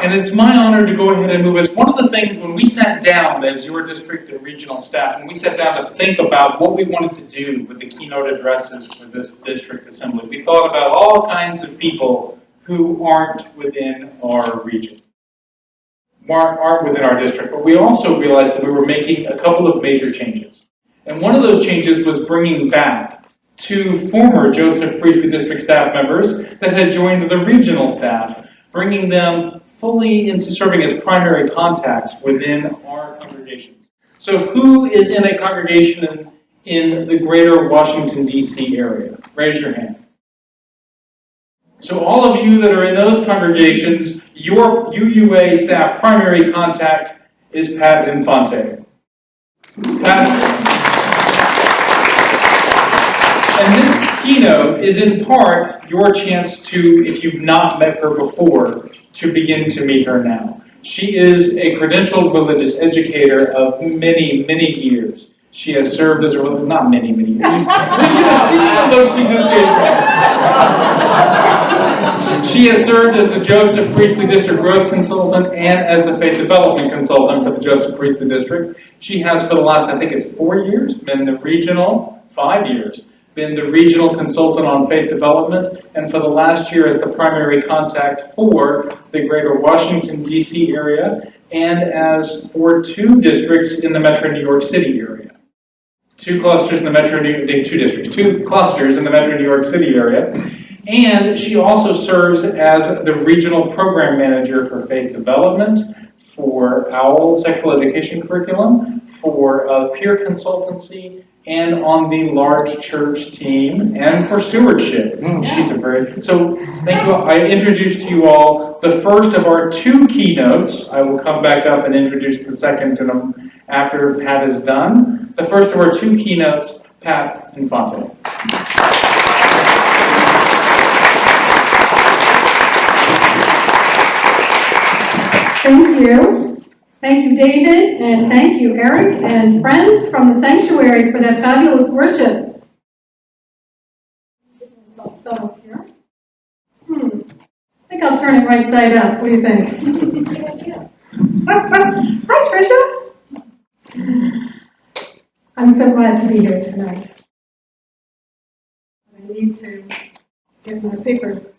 and it's my honor to go ahead and move it. One of the things when we sat down as your district and regional staff, and we sat down to think about what we wanted to do with the keynote addresses for this district assembly, we thought about all kinds of people who aren't within our region, aren't within our district, but we also realized that we were making a couple of major changes. And one of those changes was bringing back 2 former Joseph Priestley District staff members that had joined the regional staff, bringing them fully into serving as primary contacts within our congregations. So who is in a congregation in the greater Washington, D.C. area? Raise your hand. So all of you that are in those congregations, your UUA staff primary contact is Pat Infante. Pat. And this keynote is in part your chance to, if you've not met her before, to begin to meet her now. She is a credentialed religious educator of many, many years. She has served as a, not many, many years. You should have seen the look she just gave me. She has served as the Joseph Priestley District Growth Consultant and as the Faith Development Consultant for the Joseph Priestley District. She has, for the last, I think it's 4 years, been the regional, 5 years, been the regional consultant on faith development, and for the last year as the primary contact for the greater Washington, D.C. area, and as for 2 districts in the Metro New York City area. 2 clusters in the Metro New York, 2 districts, 2 clusters in the Metro New York City area. And she also serves as the regional program manager for faith development, for OWL sexual education curriculum, for peer consultancy, and on the large church team, and for stewardship. She's a very, so thank you. I introduced to you all the first of our 2 keynotes. I will come back up and introduce the second to them after Pat is done. The first of our 2 keynotes, Pat Infante. Thank you. Thank you, David, and thank you, Eric, and friends from the sanctuary for that fabulous worship. I'll settle here. I think I'll turn it right side up. What do you think? Hi, Tricia. I'm so glad to be here tonight. I need to get my papers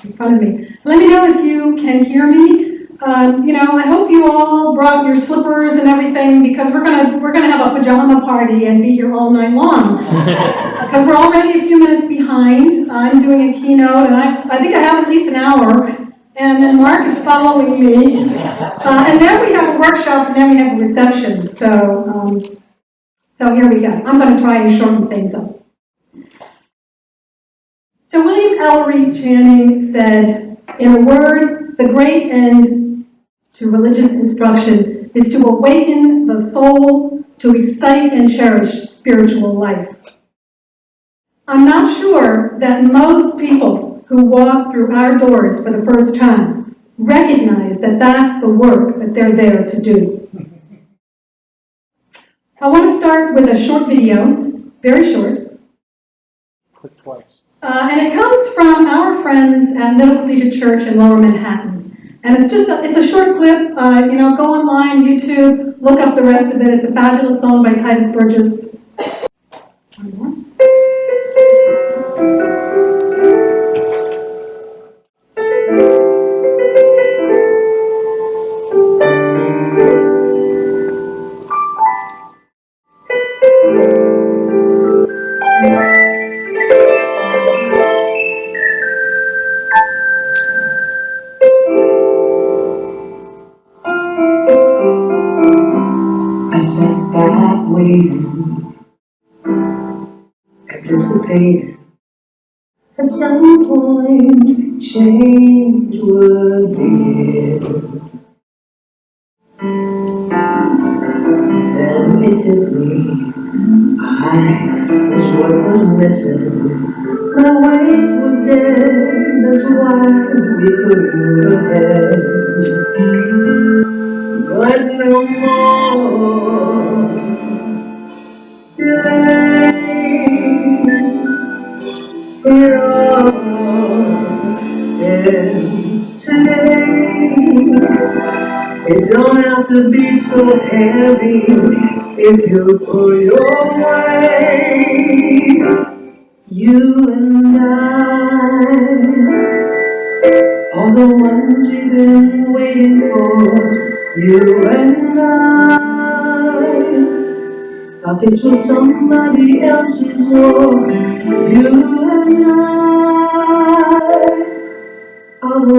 in front of me. Let me know if you can hear me. I hope you all brought your slippers and everything, because we're gonna have a pajama party and be here all night long. Because we're already a few minutes behind. I'm doing a keynote, and I think I have at least an hour, and then Mark is following me. And then we have a workshop, and then we have a reception. So here we go. I'm going to try and shorten things up. So William Ellery Channing said, in a word, the great end to religious instruction is to awaken the soul to excite and cherish spiritual life. I'm not sure that most people who walk through our doors for the first time recognize that that's the work that they're there to do. I want to start with a short video, very short. Click twice. And it comes from our friends at Middle Collegiate Church in Lower Manhattan. And it's a short clip. Go online, YouTube, look up the rest of it. It's a fabulous song by Titus Burgess. One more. Anticipated at some point change would begin. Then it hit me, I was what was missing. My weight was dead, that's why we couldn't move ahead. But no more delays. It all ends today. don't have to be so heavy if you pull your weight. You and I are the ones we've been waiting for. You and I thought this was somebody else's war. You and I are the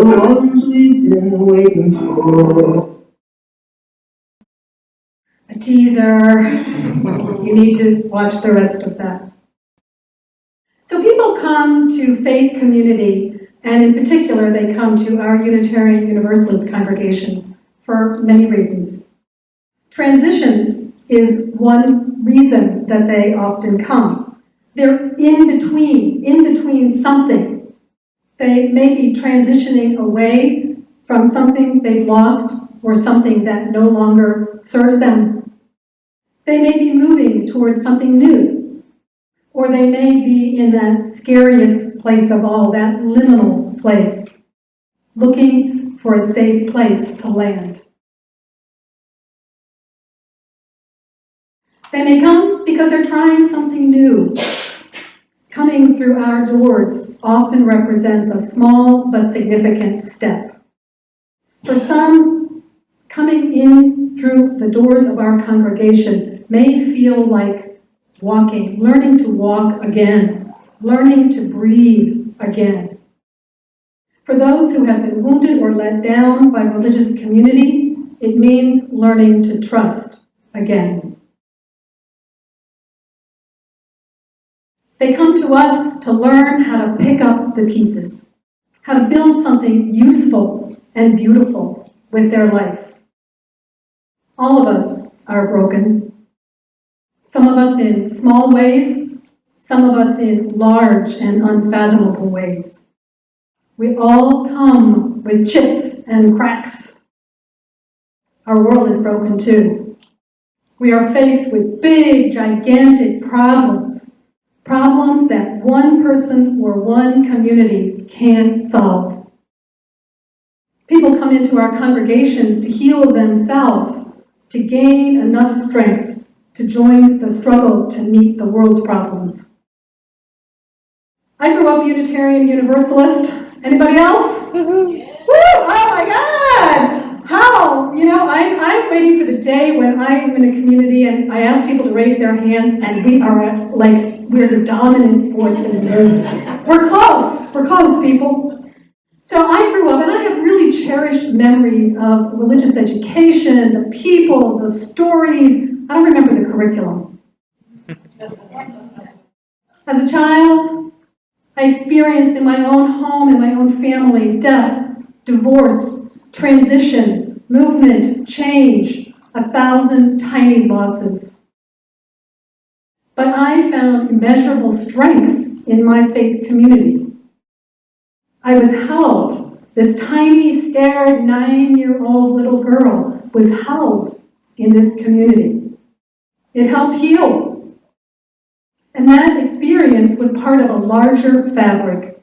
ones we've been waiting for. A teaser. You need to watch the rest of that. So people come to faith community, and in particular, they come to our Unitarian Universalist congregations for many reasons. Transitions is one reason that they often come. They're in between something. They may be transitioning away from something they've lost or something that no longer serves them. They may be moving towards something new, or they may be in that scariest place of all, that liminal place, looking for a safe place to land. They may come because they're trying something new. Coming through our doors often represents a small but significant step. For some, coming in through the doors of our congregation may feel like walking, learning to walk again, learning to breathe again. For those who have been wounded or let down by religious community, it means learning to trust again. They come to us to learn how to pick up the pieces, how to build something useful and beautiful with their life. All of us are broken. Some of us in small ways, some of us in large and unfathomable ways. We all come with chips and cracks. Our world is broken too. We are faced with big, gigantic problems that one person or one community can't solve. People come into our congregations to heal themselves, to gain enough strength to join the struggle to meet the world's problems. I grew up Unitarian Universalist. Anybody else? Woo! Oh my God! How? You know, I'm waiting for the day when I am in a community and I ask people to raise their hands and we are we're the dominant force in the room. We're close, people. So I grew up and I have really cherished memories of religious education, the people, the stories. I don't remember the curriculum. As a child, I experienced in my own home and my own family death, divorce, transition, movement, change, 1,000 tiny losses. But I found immeasurable strength in my faith community. I was held. This tiny, scared 9-year-old little girl was held in this community. It helped heal. And that experience was part of a larger fabric,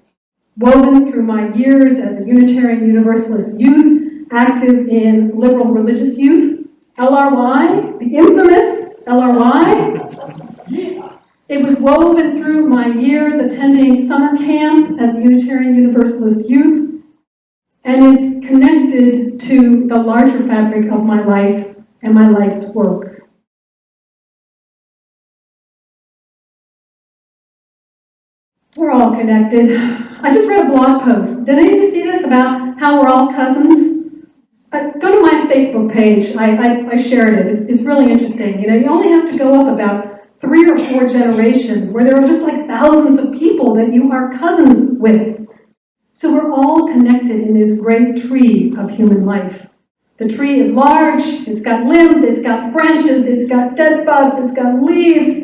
woven through my years as a Unitarian Universalist youth, active in liberal religious youth, LRY, the infamous LRY. It was woven through my years attending summer camp as a Unitarian Universalist youth, and it's connected to the larger fabric of my life and my life's work. We're all connected. I just read a blog post. Did any of you see this about how we're all cousins? Go to my Facebook page. I shared it. It's really interesting. You know, you only have to go up about 3 or 4 generations where there are just like thousands of people that you are cousins with. So we're all connected in this great tree of human life. The tree is large, it's got limbs, it's got branches, it's got dead spots, it's got leaves,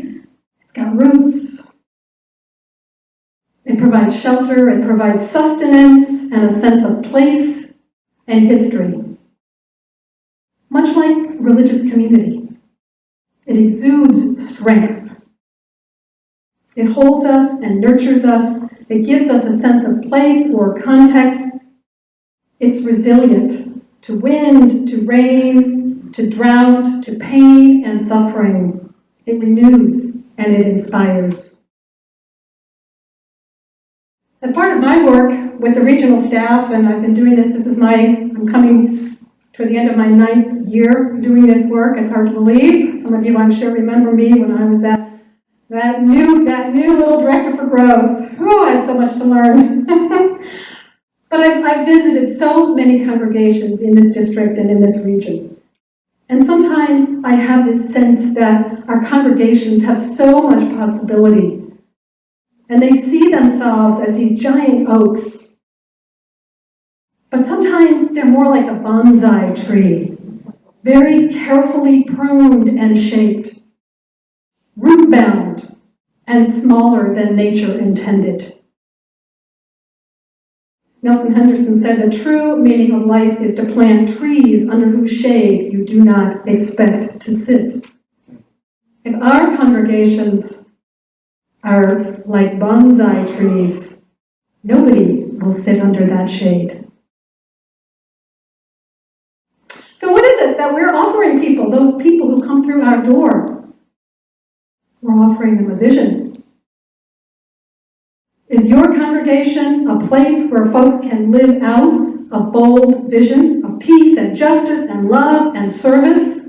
it's got roots. It provides shelter, it provides sustenance and a sense of place and history. Much like religious community, it exudes strength. It holds us and nurtures us. It gives us a sense of place or context. It's resilient. to wind, to rain, to drought, to pain and suffering. It renews and it inspires. As part of my work with the regional staff, and I've been doing this, I'm coming to the end of my 9th year doing this work. It's hard to believe. Some of you, I'm sure, remember me when I was that new little director for growth. Oh, I had so much to learn. But I've visited so many congregations in this district and in this region. And sometimes I have this sense that our congregations have so much possibility. And they see themselves as these giant oaks. But sometimes they're more like a bonsai tree, very carefully pruned and shaped, root-bound, and smaller than nature intended. Nelson Henderson said, the true meaning of life is to plant trees under whose shade you do not expect to sit. If our congregations are like bonsai trees, nobody will sit under that shade. So what is it that we're offering people, those people who come through our door? We're offering them a vision. Is your congregation a place where folks can live out a bold vision of peace and justice and love and service?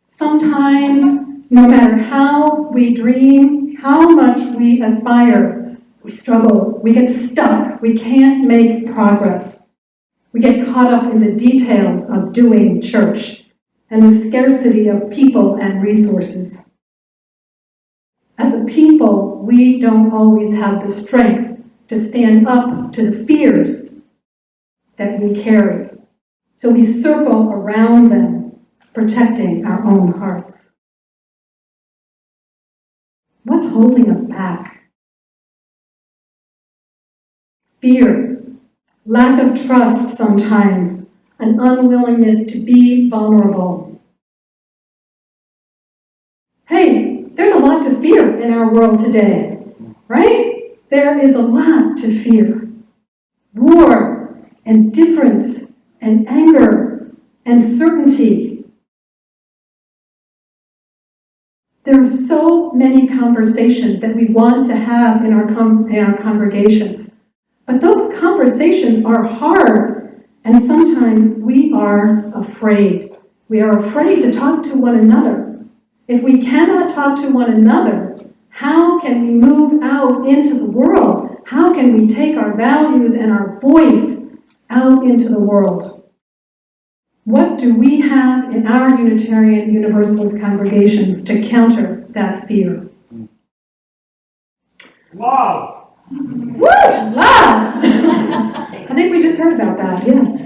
Sometimes, no matter how we dream, how much we aspire, we struggle, we get stuck, we can't make progress. We get caught up in the details of doing church and the scarcity of people and resources. As a people, we don't always have the strength to stand up to the fears that we carry. So we circle around them, protecting our own hearts. What's holding us back? Fear, lack of trust sometimes, an unwillingness to be vulnerable. Hey, there's a lot to fear in our world today, right? There is a lot to fear. War, and difference, and anger, and certainty. There are so many conversations that we want to have in our congregations. But those conversations are hard, and sometimes we are afraid. We are afraid to talk to one another. If we cannot talk to one another, how can we move out into the world? How can we take our values and our voice out into the world? What do we have in our Unitarian Universalist congregations to counter that fear? Love! Woo! Love! I think we just heard about that, yes.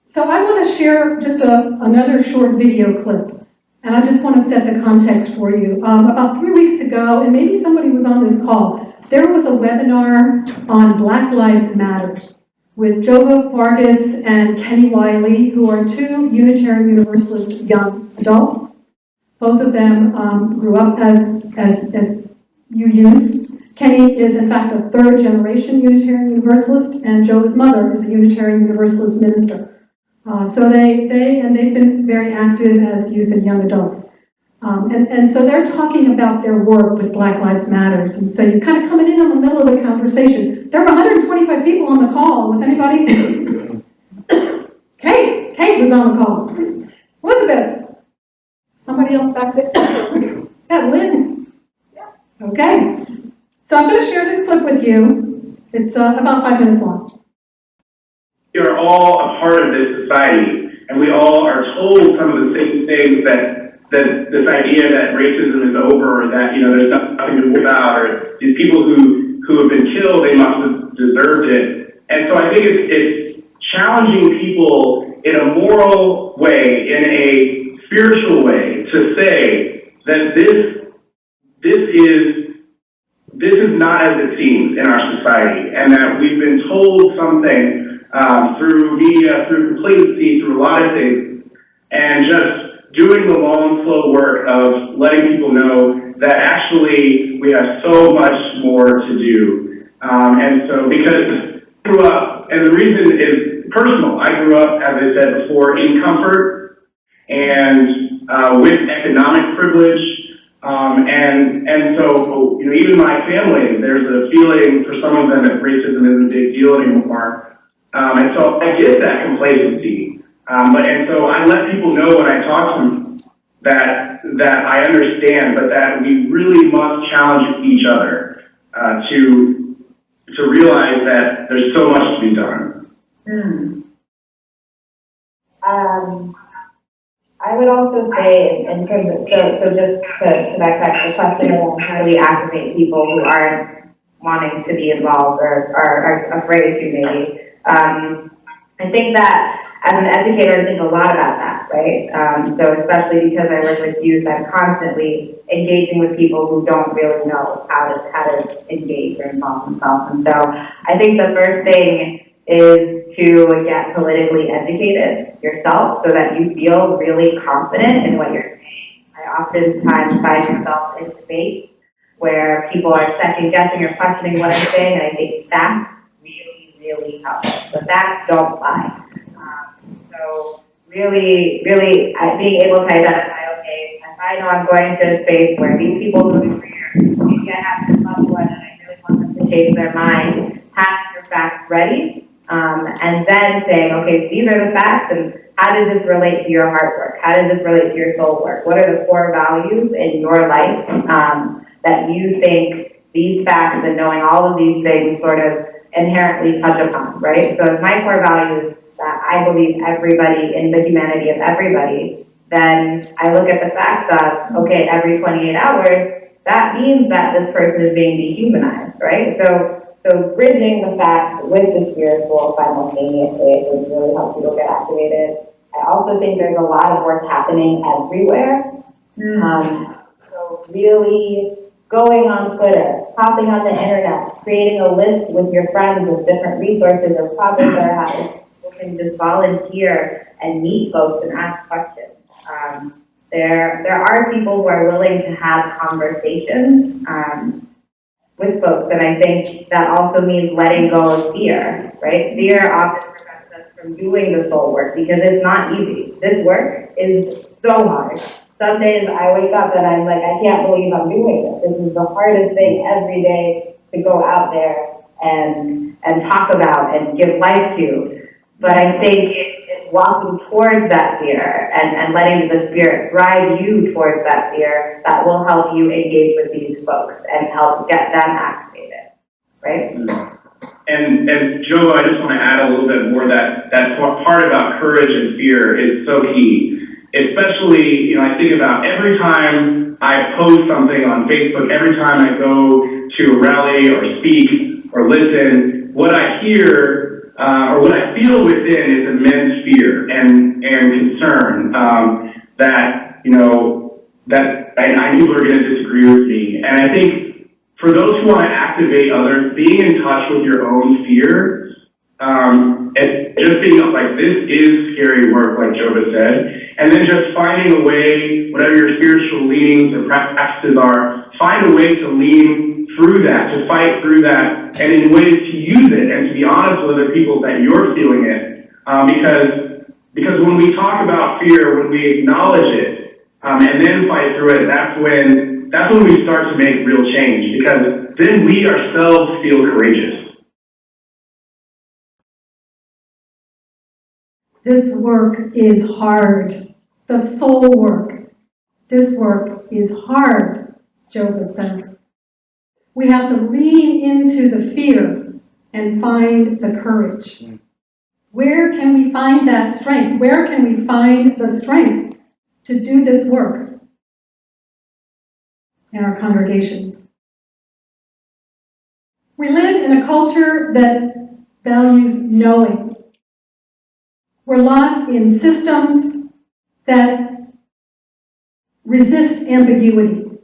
So I want to share just another short video clip. And I just want to set the context for you. About 3 weeks ago, and maybe somebody was on this call, there was a webinar on Black Lives Matters with Jova Vargas and Kenny Wiley, who are two Unitarian Universalist young adults. Both of them grew up as UUs. Kenny is, in fact, a third-generation Unitarian Universalist, and Jova's mother is a Unitarian Universalist minister. So they've been very active as youth and young adults. And so they're talking about their work with Black Lives Matters. And so you're kind of coming in the middle of the conversation. There were 125 people on the call. Was anybody? Kate was on the call. Elizabeth. Somebody else back there. Is that Lynn? Yeah. Okay. So I'm going to share this clip with you. It's about 5 minutes long. We are all a part of this society, and we all are told some of the same things that this idea that racism is over, or that there's nothing to worry about, or these people who have been killed, they must have deserved it. And so I think it's challenging people in a moral way, in a spiritual way, to say that this is not as it seems in our society, and that we've been told something through media, through complacency, through a lot of things, and just doing the long, slow work of letting people know that actually we have so much more to do. And so because grew up, and the reason is personal. I grew up, as I said before, in comfort and with economic privilege. And so, you know, even my family, there's a feeling for some of them that racism isn't a big deal anymore. And so I get that complacency. And so I let people know when I talk to them that I understand, but that we really must challenge each other to realize that there's so much to be done. I would also say, in terms of, so just to backtrack the question of how do we activate people who aren't wanting to be involved or are afraid to maybe, I think that as an educator, I think a lot about that, right? So especially because I work with youth, I'm constantly engaging with people who don't really know how to engage or involve themselves. And so I think the first thing is to get politically educated yourself so that you feel really confident in what you're saying. I oftentimes find myself in debates where people are second guessing or questioning what I'm saying, and I think facts really help. The facts don't lie. So really being able to identify, okay, if I know I'm going to a space where these people are career, maybe I have this loved one and I really want them to change their mind, have your facts ready, and then saying, okay, these are the facts, and how does this relate to your heart work? How does this relate to your soul work? What are the core values in your life that you think these facts and knowing all of these things sort of inherently touch upon, right? So if my core values that I believe everybody in the humanity of everybody, then I look at the facts of, okay, every 28 hours, that means that this person is being dehumanized, right? So bridging the facts with the spiritual simultaneously would really help people get activated. I also think there's a lot of work happening everywhere. So really going on Twitter, hopping on the internet, creating a list with your friends of different resources or projects that are happening. People can just volunteer and meet folks and ask questions. There are people who are willing to have conversations with folks, and I think that also means letting go of fear, right? Fear often prevents us from doing the soul work because it's not easy. This work is so hard. Some days I wake up and I'm like, I can't believe I'm doing this. This is the hardest thing every day to go out there and talk about and give life to. But I think it's walking towards that fear and letting the spirit drive you towards that fear that will help you engage with these folks and help get them activated, right? And Joe, I just want to add a little bit more that part about courage and fear is so key. Especially, you know, I think about every time I post something on Facebook, every time I go to a rally or speak or listen, what I hear or what I feel within is immense fear and concern that, you know, that I knew were going to disagree with me. And I think for those who want to activate others, being in touch with your own fear, and just being like, this is scary work, like Jova said, and then just finding a way, whatever your spiritual leanings or practices are, find a way to lean through that, to fight through that, and in ways to use it and to be honest with other people that you're feeling it. Because when we talk about fear, when we acknowledge it, and then fight through it, that's when we start to make real change, because then we ourselves feel courageous. This work is hard. The soul work. This work is hard, Jova says. We have to lean into the fear and find the courage. Where can we find that strength? Where can we find the strength to do this work? In our congregations. We live in a culture that values knowing. We're locked in systems that resist ambiguity.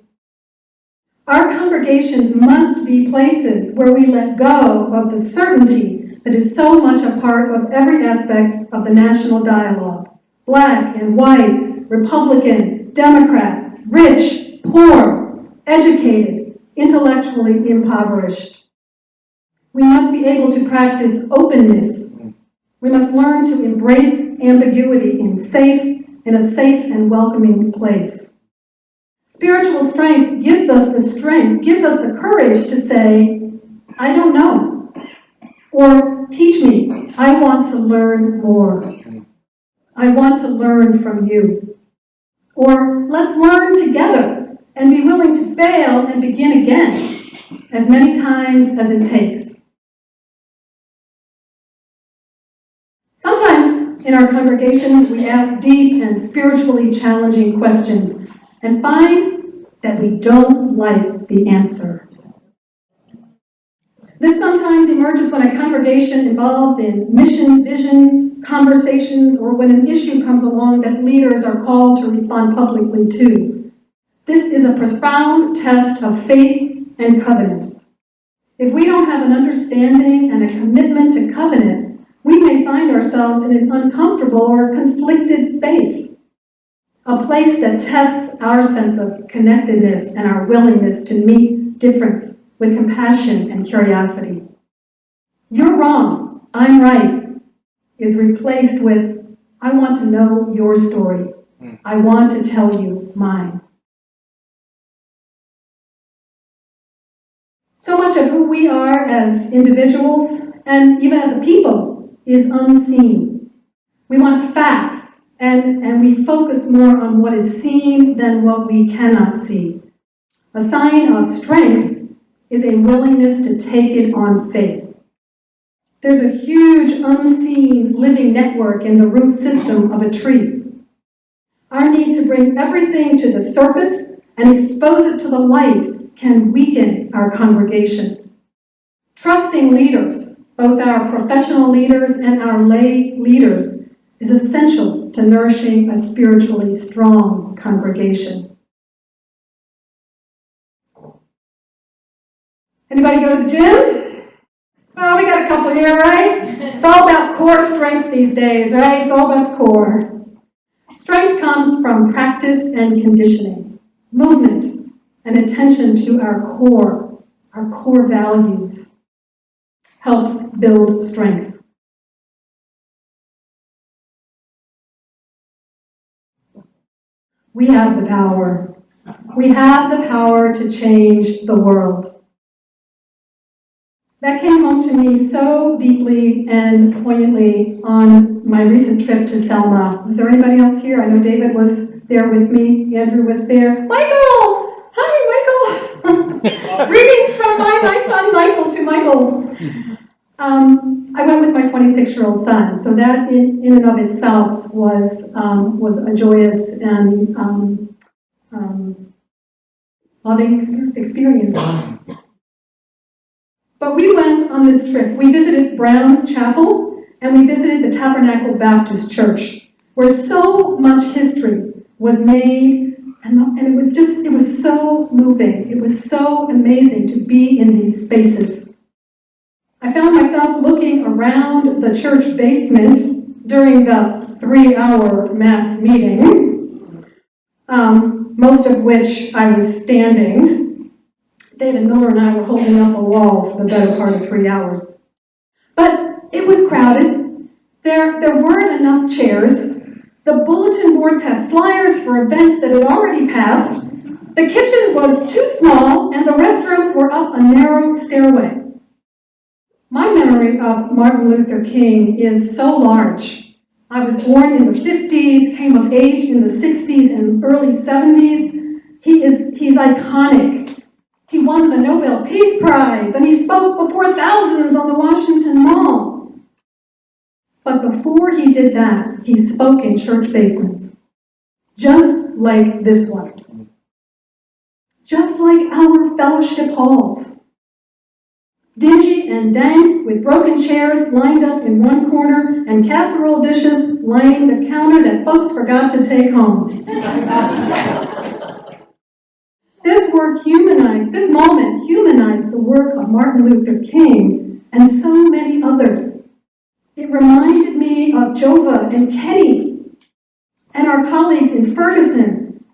Our congregations must be places where we let go of the certainty that is so much a part of every aspect of the national dialogue. Black and white, Republican, Democrat, rich, poor, educated, intellectually impoverished. We must be able to practice openness. We must learn to embrace ambiguity in a safe and welcoming place. Spiritual strength gives us the courage to say, I don't know, or teach me, I want to learn more. I want to learn from you. Or let's learn together and be willing to fail and begin again as many times as it takes. Sometimes in our congregations we ask deep and spiritually challenging questions and find that we don't like the answer. This sometimes emerges when a congregation involves in mission, vision, conversations, or when an issue comes along that leaders are called to respond publicly to. This is a profound test of faith and covenant. If we don't have an understanding and a commitment to covenant, we may find ourselves in an uncomfortable or conflicted space, a place that tests our sense of connectedness and our willingness to meet difference with compassion and curiosity. You're wrong, I'm right, is replaced with, I want to know your story. I want to tell you mine. So much of who we are as individuals and even as a people is unseen. We want facts and we focus more on what is seen than what we cannot see. A sign of strength is a willingness to take it on faith. There's a huge unseen living network in the root system of a tree. Our need to bring everything to the surface and expose it to the light can weaken our congregation. Trusting leaders, both our professional leaders and our lay leaders, is essential to nourishing a spiritually strong congregation. Anybody go to the gym? Oh, we got a couple here, right? It's all about core strength these days, right? It's all about core. Strength comes from practice and conditioning, movement, and attention to our core values helps build strength. We have the power. We have the power to change the world. That came home to me so deeply and poignantly on my recent trip to Selma. Was there anybody else here? I know David was there with me. Andrew was there. Michael! Hi, Michael! Greetings from my son Michael to Michael. I went with my 26-year-old son, so that in and of itself was a joyous and loving experience. But we went on this trip. We visited Brown Chapel, and we visited the Tabernacle Baptist Church, where so much history was made, and it was so moving. It was so amazing to be in these spaces. I found myself looking around the church basement during the 3-hour mass meeting, most of which I was standing. David Miller and I were holding up a wall for the better part of 3 hours. But it was crowded. There weren't enough chairs. The bulletin boards had flyers for events that had already passed. The kitchen was too small, and the restrooms were up a narrow stairway. My memory of Martin Luther King is so large. I was born in the 50s, came of age in the 60s and early 70s. He's iconic. He won the Nobel Peace Prize, and he spoke before thousands on the Washington Mall. But before he did that, he spoke in church basements, just like this one. Just like our fellowship halls. Dingy and dank, with broken chairs lined up in one corner and casserole dishes lining the counter that folks forgot to take home. This moment humanized the work of Martin Luther King and so many others. It reminded me of Jova and Kenny and our colleagues in Ferguson,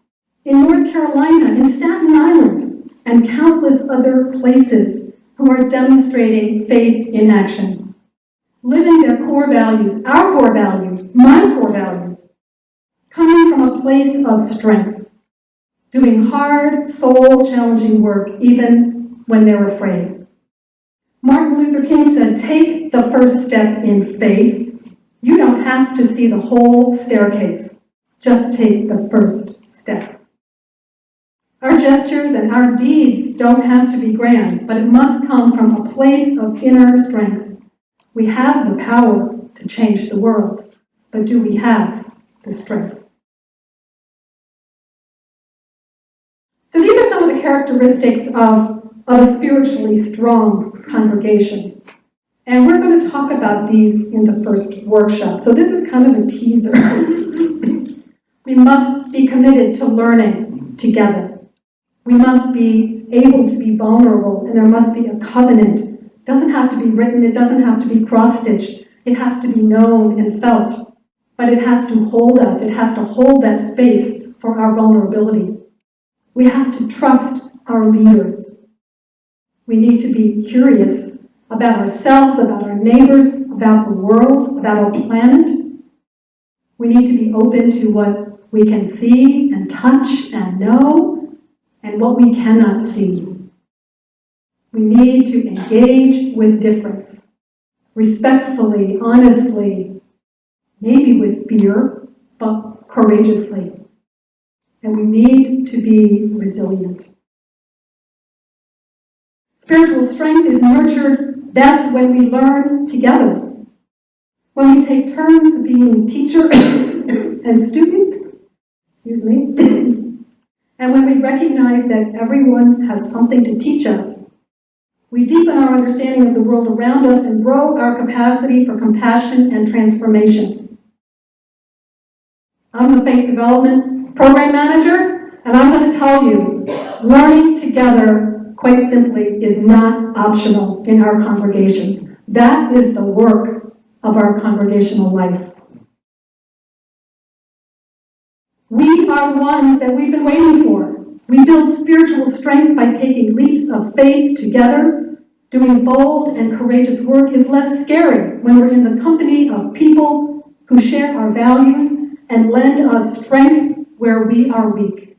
in North Carolina, in Staten Island, and countless other places who are demonstrating faith in action, living their core values, our core values, my core values, coming from a place of strength, doing hard, soul-challenging work even when they're afraid. Martin Luther King said, take the first step in faith. You don't have to see the whole staircase. Just take the first step. Our gestures and our deeds don't have to be grand, but it must come from a place of inner strength. We have the power to change the world, but do we have the strength? So these are some of the characteristics of a spiritually strong congregation. And we're going to talk about these in the first workshop. So this is kind of a teaser. We must be committed to learning together. We must be able to be vulnerable, and there must be a covenant. It doesn't have to be written, it doesn't have to be cross-stitched. It has to be known and felt. But it has to hold us, it has to hold that space for our vulnerability. We have to trust our leaders. We need to be curious about ourselves, about our neighbors, about the world, about our planet. We need to be open to what we can see and touch and know, and what we cannot see. We need to engage with difference, respectfully, honestly, maybe with fear, but courageously. And we need to be resilient. Spiritual strength is nurtured best when we learn together. When we take turns being teacher and students, and when we recognize that everyone has something to teach us, we deepen our understanding of the world around us and grow our capacity for compassion and transformation. I'm the Faith Development Program Manager, and I'm going to tell you, learning together, quite simply, is not optional in our congregations. That is the work of our congregational life. We are the ones that we've been waiting for. We build spiritual strength by taking leaps of faith together. Doing bold and courageous work is less scary when we're in the company of people who share our values and lend us strength where we are weak.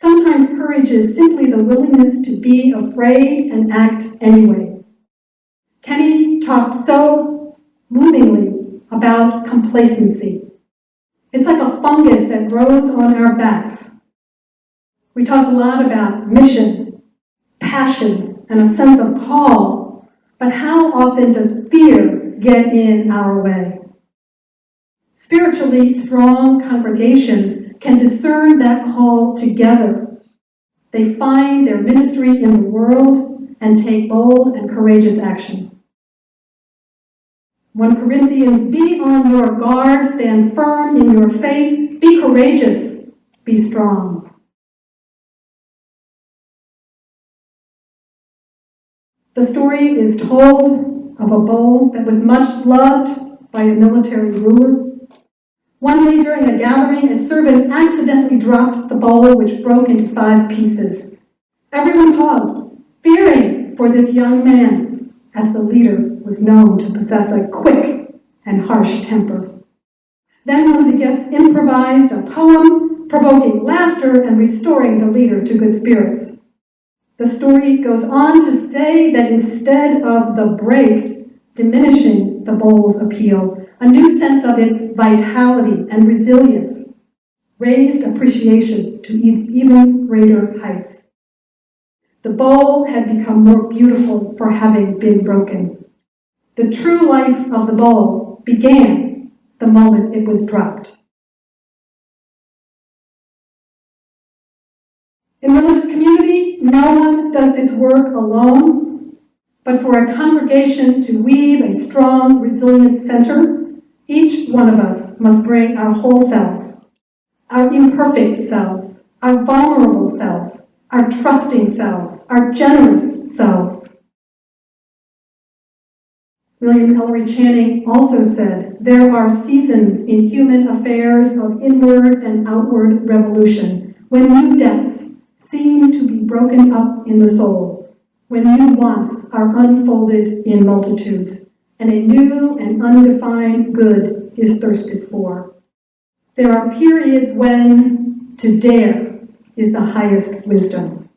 Sometimes courage is simply the willingness to be afraid and act anyway. Kenny talked so movingly about complacency. It's like a fungus that grows on our backs. We talk a lot about mission, passion, and a sense of call, but how often does fear get in our way? Spiritually strong congregations can discern that call together. They find their ministry in the world and take bold and courageous action. 1 Corinthians, be on your guard, stand firm in your faith, be courageous, be strong. The story is told of a bowl that was much loved by a military ruler. One day during a gathering, a servant accidentally dropped the bowl, which broke into 5 pieces. Everyone paused, fearing for this young man, as the leader was known to possess a quick and harsh temper. Then one of the guests improvised a poem, provoking laughter and restoring the leader to good spirits. The story goes on to say that instead of the break diminishing the bowl's appeal, a new sense of its vitality and resilience raised appreciation to even greater heights. The bowl had become more beautiful for having been broken. The true life of the bowl began the moment it was dropped. In religious community, no one does this work alone, but for a congregation to weave a strong, resilient center, each one of us must bring our whole selves, our imperfect selves, our vulnerable selves, our trusting selves, our generous selves. William Ellery Channing also said, there are seasons in human affairs of inward and outward revolution, when new depths seem to be broken up in the soul, when new wants are unfolded in multitudes, and a new and undefined good is thirsted for. There are periods when to dare is the highest wisdom.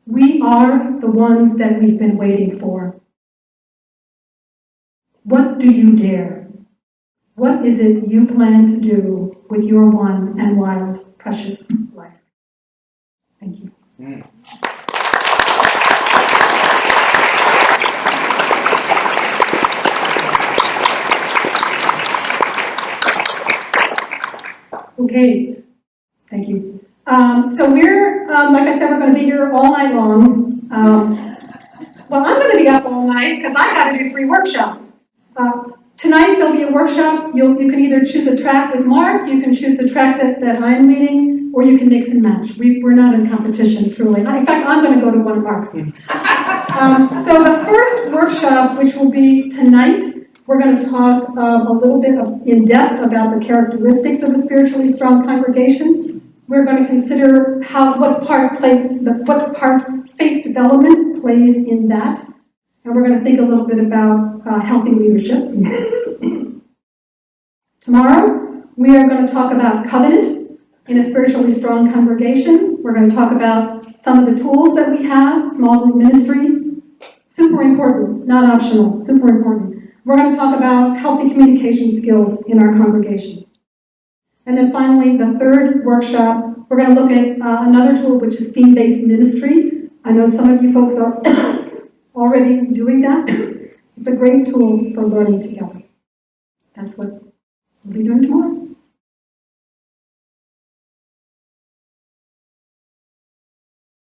We are the ones that we've been waiting for. What do you dare? What is it you plan to do with your one and wild, precious life? Thank you. Okay, thank you. So we're, like I said, we're going to be here all night long. Well, I'm going to be up all night because I've got to do 3 workshops. Tonight there'll be a workshop. You can either choose a track with Mark, you can choose the track that I'm leading, or you can mix and match. We're not in competition, truly. In fact, I'm going to go to one of Mark's. So the first workshop, which will be tonight, we're going to talk a little bit in depth about the characteristics of a spiritually strong congregation. We're going to consider what part faith development plays in that. And we're going to think a little bit about healthy leadership. Tomorrow, we are going to talk about covenant in a spiritually strong congregation. We're going to talk about some of the tools that we have, small group ministry. Super important, not optional, super important. We're going to talk about healthy communication skills in our congregation. And then finally, the third workshop, we're going to look at another tool, which is theme-based ministry. I know some of you folks are already doing that. It's a great tool for learning together. That's what we'll be doing tomorrow.